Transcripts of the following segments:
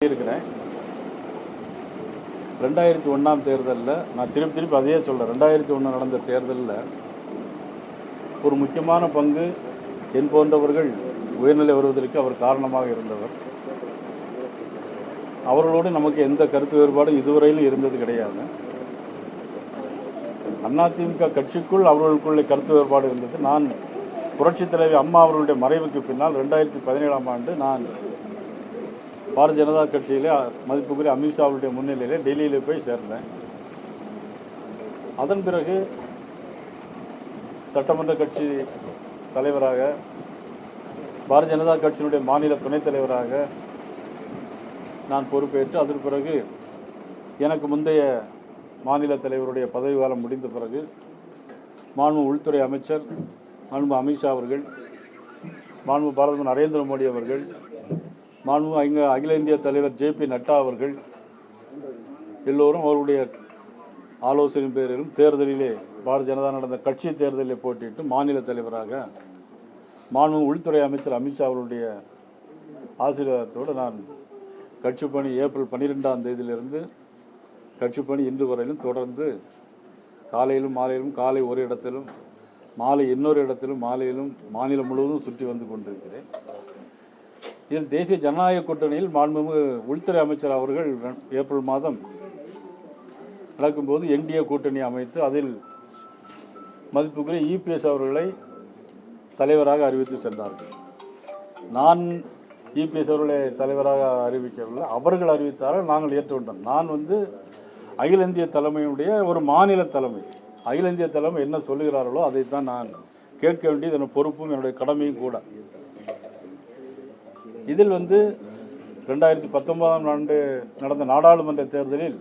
இருக்கிறேன். 2001 தேர்தலில் நான் திருப்பி அதையே சொல்கிறேன். 2001 நடந்த தேர்தலில் ஒரு முக்கியமான பங்கு என் போன்றவர்கள் உயர்நிலை வருவதற்கு அவர் காரணமாக இருந்தவர். அவர்களோடு நமக்கு எந்த கருத்து வேறுபாடும் இதுவரையிலும் இருந்தது கிடையாது. அதிமுக கட்சிக்குள் அவர்களுக்குள்ளே கருத்து வேறுபாடு இருந்தது. நான் புரட்சித் தலைவி அம்மா அவர்களுடைய மறைவுக்கு பின்னால் 2017ஆம் ஆண்டு நான் பாரதிய ஜனதா கட்சியிலே மதிப்புக்குரிய அமித்ஷா அவருடைய முன்னிலையிலே டெல்லியில் போய் சேர்ந்தேன். அதன் பிறகு சட்டமன்ற கட்சி தலைவராக, பாரதிய ஜனதா கட்சியினுடைய மாநில துணைத் தலைவராக நான் பொறுப்பேற்று, அதன் பிறகு எனக்கு முந்தைய மாநில தலைவருடைய பதவி காலம் முடிந்த பிறகு மாண்பு உள்துறை அமைச்சர் மாண்பு அமித்ஷா அவர்கள், மாண்பு பிரதமர் நரேந்திர மோடி அவர்கள், மாண்பு அகில இந்திய தலைவர் ஜே.பி. நட்டா அவர்கள் எல்லோரும் அவருடைய ஆலோசனை பேரிலும் தேர்தலிலே பாரதிய ஜனதா நடந்த கட்சி தேர்தலில் போட்டியிட்டு மாநில தலைவராக மாண்பு உள்துறை அமைச்சர் அமித்ஷா அவருடைய ஆசீர்வாதத்தோடு நான் கட்சி பணி ஏப்ரல் 12ஆம் தேதியிலிருந்து கட்சி பணி இன்று வரையிலும் தொடர்ந்து காலையிலும் மாலையிலும், காலை ஒரு இடத்திலும் மாலை இன்னொரு இடத்திலும் மாலையிலும் மாநிலம் முழுவதும் சுற்றி வந்து கொண்டிருக்கிறேன். இதில் தேசிய ஜனநாயக கூட்டணியில் மாண்புமிகு உள்துறை அமைச்சர் அவர்கள் ஏப்ரல் மாதம் நடக்கும்போது என்டிஏ கூட்டணி அமைத்து அதில் மதிப்புக்குரிய இபிஎஸ் அவர்களை தலைவராக அறிவித்து சென்றார்கள். நான் இபிஎஸ் அவர்களை தலைவராக அறிவிக்கவில்லை, அவர்கள் அறிவித்தார்கள், நாங்கள் ஏற்றுக்கொண்டோம். நான் அகில இந்திய தலைமையுடைய ஒரு மாநில தலைமை, அகில இந்திய தலைமை என்ன சொல்லுகிறார்களோ அதைத்தான் நான் கேட்க வேண்டியது என் பொறுப்பும் என்னுடைய கடமையும் கூட. இதில் 2019ஆம் ஆண்டு நடந்த நாடாளுமன்ற தேர்தலில்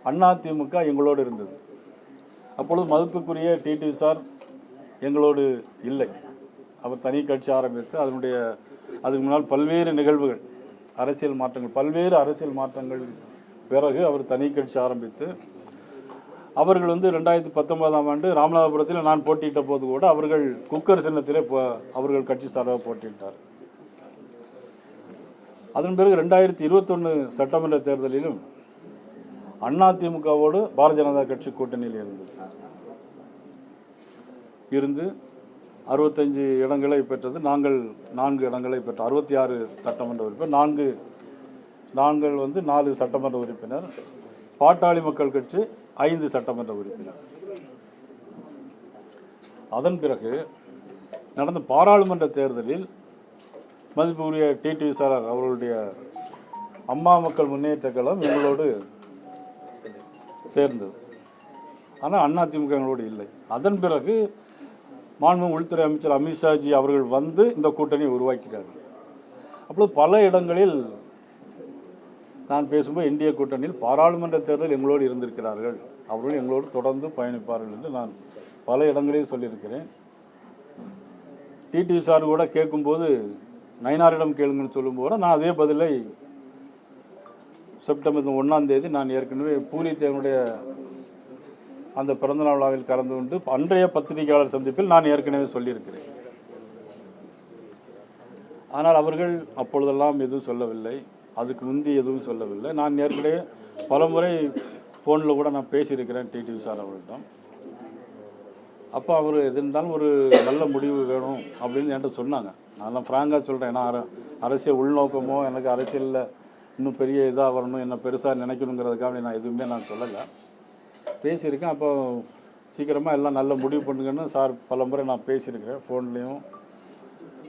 அதிமுக எங்களோடு இருந்தது. அப்பொழுது மதிப்புக்குரிய டிடிவி சார் எங்களோடு இல்லை. அவர் தனி கட்சி ஆரம்பித்து அதுக்கு முன்னால் பல்வேறு நிகழ்வுகள், அரசியல் மாற்றங்கள், பல்வேறு அரசியல் மாற்றங்கள் பிறகு அவர் தனி கட்சி ஆரம்பித்து அவர்கள் 2019ஆம் ஆண்டு ராமநாதபுரத்தில் நான் போட்டியிட்ட போது கூட அவர்கள் குக்கர் சின்னத்திலே அவர்கள் கட்சி சார்பாக போட்டியிட்டார். அதன் பிறகு 2021 சட்டமன்ற தேர்தலிலும் அதிமுகவோடு பாரதிய ஜனதா கட்சி கூட்டணியில் இருந்து 65 இடங்களை பெற்றது. நாங்கள் 4 இடங்களை பெற்றோம். 66 சட்டமன்ற உறுப்பினர், நாங்கள் 4 சட்டமன்ற உறுப்பினர், பாட்டாளி மக்கள் கட்சி 5 சட்டமன்ற உறுப்பினர். அதன் பிறகு நடந்த பாராளுமன்ற தேர்தலில் மதிப்புக்குரிய டிடிவி சார் அவர்களுடைய அம்மா மக்கள் முன்னேற்ற கழகம் எங்களோடு சேர்ந்தது. ஆனால் அதிமுக எங்களோடு இல்லை. அதன் பிறகு மாண்பு உள்துறை அமைச்சர் அமித்ஷாஜி அவர்கள் இந்த கூட்டணியை உருவாக்கினார்கள். அப்பொழுது பல இடங்களில் நான் பேசும்போது என்டிஏ கூட்டணியில் பாராளுமன்ற தேர்தல் எங்களோடு இருந்திருக்கிறார்கள், அவர்கள் எங்களோடு தொடர்ந்து பயணிப்பார்கள் என்று நான் பல இடங்களில் சொல்லியிருக்கிறேன். டிடிவி சார் கூட கேட்கும்போது நயினாரிடம் கேளுங்கன்னு சொல்லும்போது நான் அதே பதிலை செப்டம்பர் 1ஆம் தேதி நான் ஏற்கனவே பூலித்தேவனுடைய அந்த பிறந்தநாள் விழாவில் கலந்து கொண்டு அன்றைய பத்திரிகையாளர் சந்திப்பில் நான் ஏற்கனவே சொல்லியிருக்கிறேன். ஆனால் அவர்கள் அப்பொழுதெல்லாம் எதுவும் சொல்லவில்லை, அதுக்கு முந்தி எதுவும் சொல்லவில்லை. நான் ஏற்கனவே பலமுறை ஃபோனில் கூட நான் பேசியிருக்கிறேன் டிடிவி சார் அவர்களிடம். அப்போ அவர் எது இருந்தாலும் ஒரு நல்ல முடிவு வேணும் அப்படின்னு என்கிட்ட சொன்னாங்க. நான் ஃப்ராங்காக சொல்கிறேன், ஏன்னா அரசியல் உள்நோக்கமோ எனக்கு அரசியலில் இன்னும் பெரிய இதாக வரணும், என்ன பெருசாக நினைக்கணுங்கிறதுக்காக நான் எதுவுமே சொல்லலை, பேசியிருக்கேன். அப்போ சீக்கிரமாக எல்லாம் நல்ல முடிவு பண்ணுங்கன்னு சார் பல முறை நான் பேசியிருக்கிறேன் ஃபோன்லேயும்.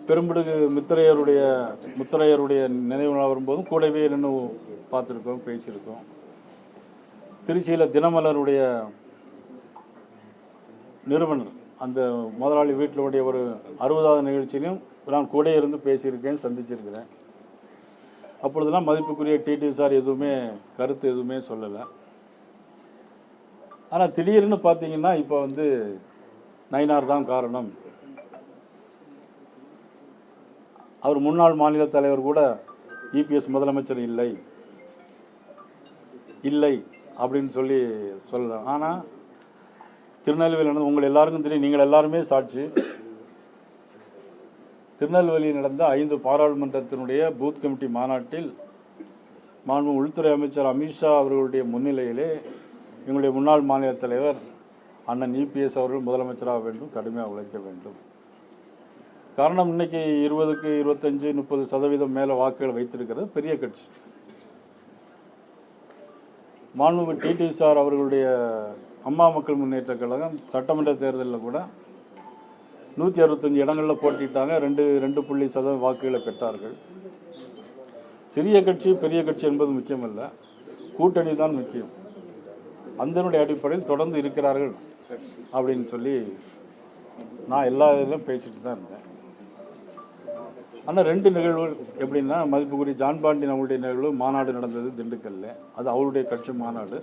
பெரும்பிடுகு முத்தரையருடைய நினைவு நாள் வரும்போதும் கூடவே நின்று பார்த்துருக்கோம், பேசியிருக்கோம். திருச்சியில் தினமலருடைய நிறுவனர் அந்த முதலாளி வீட்டிலுடைய ஒரு 60வது நிகழ்ச்சியிலையும் நான் கூட இருந்து பேசியிருக்கேன், சந்திச்சிருக்கிறேன். அப்பொழுதெல்லாம் மதிப்புக்குரிய டிடிவி சார் கருத்து எதுவுமே சொல்லலை. ஆனால் திடீர்னு பார்த்தீங்கன்னா இப்போ நயினார் தான் காரணம், அவர் முன்னாள் மாநில தலைவர் கூட இபிஎஸ் முதலமைச்சர் இல்லை அப்படின்னு சொல்லலாம். ஆனால் திருநெல்வேலி நடந்த உங்கள் எல்லாருக்கும் தெரியும், நீங்கள் எல்லாருமே சாட்சி. திருநெல்வேலியில் நடந்த 5 பாராளுமன்றத்தினுடைய பூத் கமிட்டி மாநாட்டில் மாண்பு உள்துறை அமைச்சர் அமித்ஷா அவர்களுடைய முன்னிலையிலே எங்களுடைய முன்னாள் மாநில தலைவர் அண்ணன் இபிஎஸ் அவர்கள் முதலமைச்சராக வேண்டும், கடுமையாக உழைக்க வேண்டும். காரணம், இன்றைக்கி 20க்கு 25 30% மேலே வாக்குகள் வைத்திருக்கிறது பெரிய கட்சி. மாண்புமிகு டிடி சார் அவர்களுடைய அம்மா மக்கள் முன்னேற்ற கழகம் சட்டமன்ற தேர்தலில் கூட 165 இடங்களில் போட்டிட்டாங்க, 2.2% வாக்குகளை பெற்றார்கள். சிறிய கட்சி பெரிய கட்சி என்பது முக்கியமல்ல, கூட்டணி தான் முக்கியம். அதனுடைய அடிப்படையில் தொடர்ந்து இருக்கிறார்கள் அப்படின்னு சொல்லி நான் எல்லா இதிலும் பேசிட்டு தான் இருந்தேன். ஆனால் 2 நிகழ்வுகள் எப்படின்னா, மதிப்புக்குரிய ஜான் பாண்டியன் அவருடைய நிகழ்வு மாநாடு நடந்தது திண்டுக்கல்ல, அது அவருடைய கட்சி மாநாடு.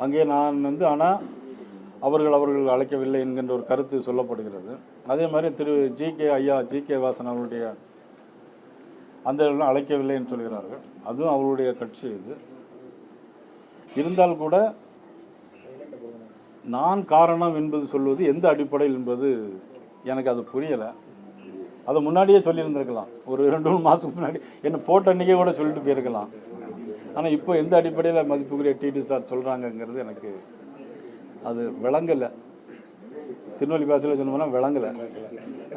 அங்கே நான் ஆனால் அவர்கள் அழைக்கவில்லை என்கின்ற ஒரு கருத்து சொல்லப்படுகிறது. அதே மாதிரி திரு ஜி.கே. வாசன் அவருடைய அந்த அழைக்கவில்லை என்று சொல்கிறார்கள். அதுவும் அவருடைய கட்சி. இது இருந்தால் கூட நான் காரணம் என்பது சொல்வது எந்த அடிப்படையில் என்பது எனக்கு அது புரியலை. அதை முன்னாடியே சொல்லியிருந்திருக்கலாம், ஒரு 2-3 மாதத்துக்கு முன்னாடி என்ன போட்ட அன்றைக்கே கூட சொல்லிட்டு போயிருக்கலாம். ஆனால் இப்போ எந்த அடிப்படையில் மதிப்புக்குரிய டிடி சார் சொல்கிறாங்கங்கிறது எனக்கு அது விளங்கலை. திருநெல்வேலி பாசையில் சொன்னோம்னா விளங்கலை,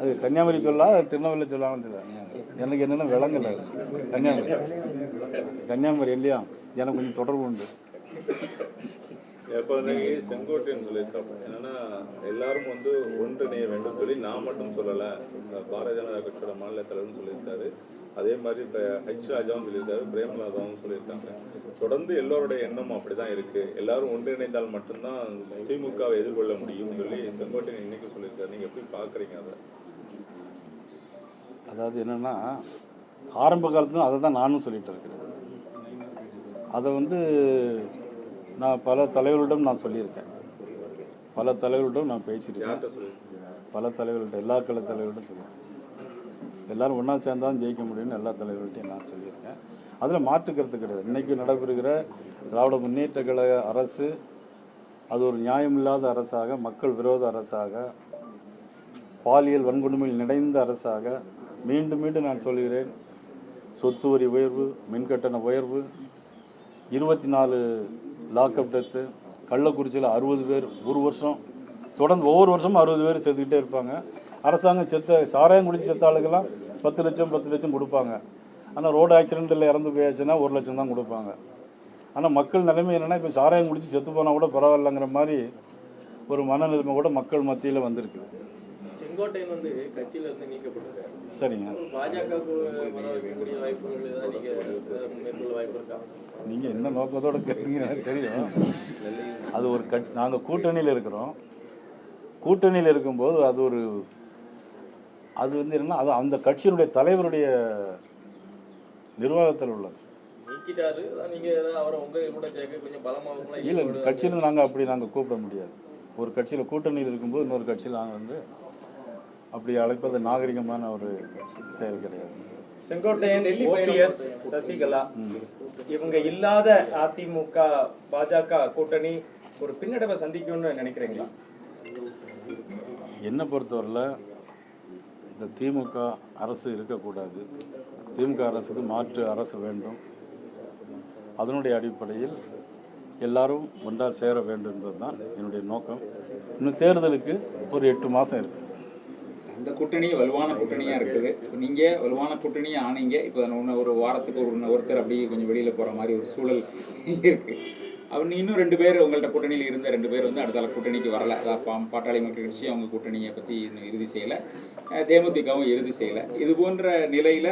அது கன்னியாகுமரி சொல்லலாம், திருநெல்வேலியில் சொல்லலாம்னு தெரியல. எனக்கு என்னென்னா விளங்கலை. கன்னியாகுமரி இல்லையா, எனக்கு கொஞ்சம் தொடர்பு உண்டு. இப்போ செங்கோட்டையன் சொல்லியிருக்காங்க என்னன்னா, எல்லாரும் ஒன்றிணைய வேண்டும் சொல்லி நான் மட்டும் சொல்லலை, பாரதிய ஜனதா கட்சியோட மாநில தலைவர்னு சொல்லியிருக்காரு. அதே மாதிரி இப்போ ஹெச் ராஜாவும் சொல்லியிருக்காரு, பிரேமலதாவும் சொல்லியிருக்காங்க. தொடர்ந்து எல்லோருடைய எண்ணமும் அப்படிதான் இருக்கு, எல்லாரும் ஒன்றிணைந்தால் மட்டும்தான் திமுகவை எதிர்கொள்ள முடியும் சொல்லி செங்கோட்டையன் இன்னைக்கு சொல்லியிருக்காரு. நீங்க எப்படி பாக்குறீங்க அதை? அதாவது என்னன்னா, ஆரம்ப காலத்துல அதை தான் நானும் சொல்லிட்டு இருக்கிறேன். அதை நான் பல தலைவர்களிடம் நான் சொல்லியிருக்கேன், பல தலைவர்களிடம் நான் பேசியிருக்கேன், பல தலைவர்கள்ட்ட எல்லா கள தலைவர்களிடம் சொல்லியிருக்கேன். எல்லோரும் ஒன்றா சேர்ந்தாலும் ஜெயிக்க முடியும்னு எல்லா தலைவர்கள்ட்டையும் நான் சொல்லியிருக்கேன். அதில் மாற்றுக்கிறது கிடையாது. இன்றைக்கி நடைபெறுகிற திராவிட முன்னேற்ற கழக அரசு அது ஒரு நியாயமில்லாத அரசாக, மக்கள் விரோத அரசாக, பாலியல் வன்கொடுமையில் நிறைந்த அரசாக, மீண்டும் மீண்டும் நான் சொல்கிறேன், சொத்து வரி உயர்வு, மின்கட்டண உயர்வு, 24 லாக்அப் டெத்து, கள்ளக்குறிச்சியில் 60 பேர் ஒரு வருஷம் தொடர்ந்து ஒவ்வொரு வருஷமும் 60 பேர் செத்துக்கிட்டே இருப்பாங்க. அரசாங்கம் சாராயம் குடிச்சு செத்த ஆளுக்கெல்லாம் 10 லட்சம் கொடுப்பாங்க. ஆனால் ரோடு ஆக்சிடென்ட்டில் இறந்து போயாச்சுன்னா 1 லட்சம் தான் கொடுப்பாங்க. ஆனால் மக்கள் நிலைமை என்னென்னா, இப்போ சாராயம் குடிச்சு செத்து போனால் கூட பரவாயில்லைங்கிற மாதிரி ஒரு மனநிலைமை கூட மக்கள் மத்தியில் வந்திருக்கு. செங்கோட்டையன் கட்சியில இருந்து நீக்கப்பட்டிருக்காரு. சரிங்க, நீங்கள் என்ன நோக்கத்தோடு கேட்குறீங்கன்னு தெரியும். அது ஒரு நாங்கள் கூட்டணியில் இருக்கிறோம். கூட்டணியில் இருக்கும்போது அது என்னன்னா, அது அந்த கட்சியினுடைய தலைவருடைய நிர்வாகத்தில் உள்ளது. இல்லை, கட்சியிலிருந்து நாங்கள் கூப்பிட முடியாது. ஒரு கட்சியில் கூட்டணியில் இருக்கும்போது இன்னொரு கட்சியில் நாங்கள் அப்படி அழைப்பது நாகரிகமான ஒரு செயல் கிடையாது. செங்கோட்டையன், சசிகலா இவங்க இல்லாத அதிமுக பாஜக கூட்டணி ஒரு பின்னடைவை சந்திக்கும்னு நினைக்கிறீங்களா? என்னை பொறுத்தவரையில் இந்த திமுக அரசு இருக்கக்கூடாது, திமுக அரசுக்கு மாற்று அரசு வேண்டும். அதனுடைய அடிப்படையில் எல்லாரும் ஒன்றாக சேர வேண்டும் என்பது தான் என்னுடைய நோக்கம். இன்னும் தேர்தலுக்கு ஒரு 8 மாதம் இருக்குது. அந்த கூட்டணி வலுவான கூட்டணியாக இருக்குது. இப்போ நீங்கள் வலுவான கூட்டணியாக ஆனீங்க. இப்போ ஒரு வாரத்துக்கு ஒருத்தர் அப்படியே கொஞ்சம் வெளியில் போகிற மாதிரி ஒரு சூழல் இருக்குது. அவர் இன்னும் 2 பேர் உங்கள்கிட்ட கூட்டணியில் இருந்த 2 பேர் அடுத்த கூட்டணிக்கு வரலை. அதான் பாட்டாளி மக்கள் கட்சி அவங்க கூட்டணியை பற்றி இன்னும் இறுதி செய்யலை, தேமுதிகவும் இறுதி செய்யலை. இது போன்ற நிலையில்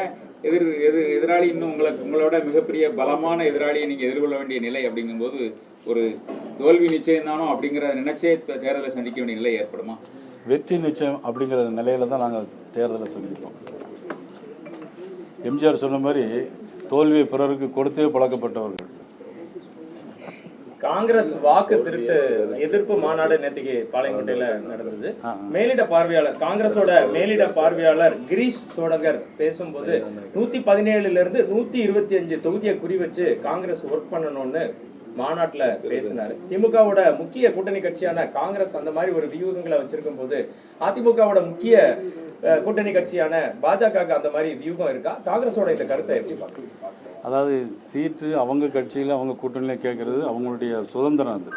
எதிராளி இன்னும் உங்களோட மிகப்பெரிய பலமான எதிராளியை நீங்கள் எதிர்கொள்ள வேண்டிய நிலை அப்படிங்கும்போது ஒரு தோல்வி நிச்சயம்தானோ அப்படிங்கிற நினைச்சே தேர்தலை சந்திக்க வேண்டிய நிலை ஏற்படுமா? வெற்றி நிச்சயம் அப்படிங்கிற நிலையில தான் நாங்கள் தேர்தலை சந்திப்போம். எம்ஜிஆர் சொன்ன மாதிரி தோல்வியை பிறருக்கு கொடுத்தே பழக்கப்பட்டவர்கள். காங்கிரஸ் வாக்கு திருட்டு எதிர்ப்பு மாநாடு நேற்றுக்கு பாளையங்கோட்டையில நடந்தது. மேலிட பார்வையாளர், காங்கிரஸோட மேலிட பார்வையாளர் கிரீஷ் சோடங்கர் பேசும்போது 117 இருந்து 125 தொகுதியை குறி வச்சு காங்கிரஸ் ஒர்க் பண்ணணும்னு மாநாட்டில் பேசினாரு. திமுகவோட முக்கிய கூட்டணி கட்சியான காங்கிரஸ் அந்த மாதிரி ஒரு வியூகங்களை வச்சிருக்கும் போது அதிமுகவோட முக்கிய கூட்டணி கட்சியான பாஜக அந்த மாதிரி வியூகம் இருக்கா? காங்கிரஸோட இந்த கருத்தை எப்படி பார்க்குறீங்க? அதாவது சீட்டு அவங்க கட்சியில் அவங்க கூட்டணியில் கேட்குறது அவங்களுடைய சுதந்திரம். அது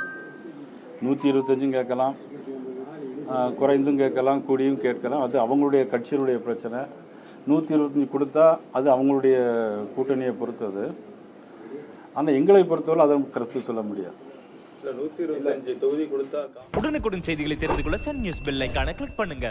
125 கேட்கலாம், குறைந்தும் கேட்கலாம், கூடியும் கேட்கலாம். அது அவங்களுடைய கட்சியினுடைய பிரச்சனை. 125 கொடுத்தா அது அவங்களுடைய கூட்டணியை பொறுத்தது. ஆனால் எங்களை பொறுத்தவரை அதை கருத்து சொல்ல முடியாது. 125 தொகுதி கொடுத்தா உடனுக்குடன் செய்திகளை தெரிந்து கொள்ள சன் நியூஸ் பெல் ஐகானை கிளிக் பண்ணுங்க.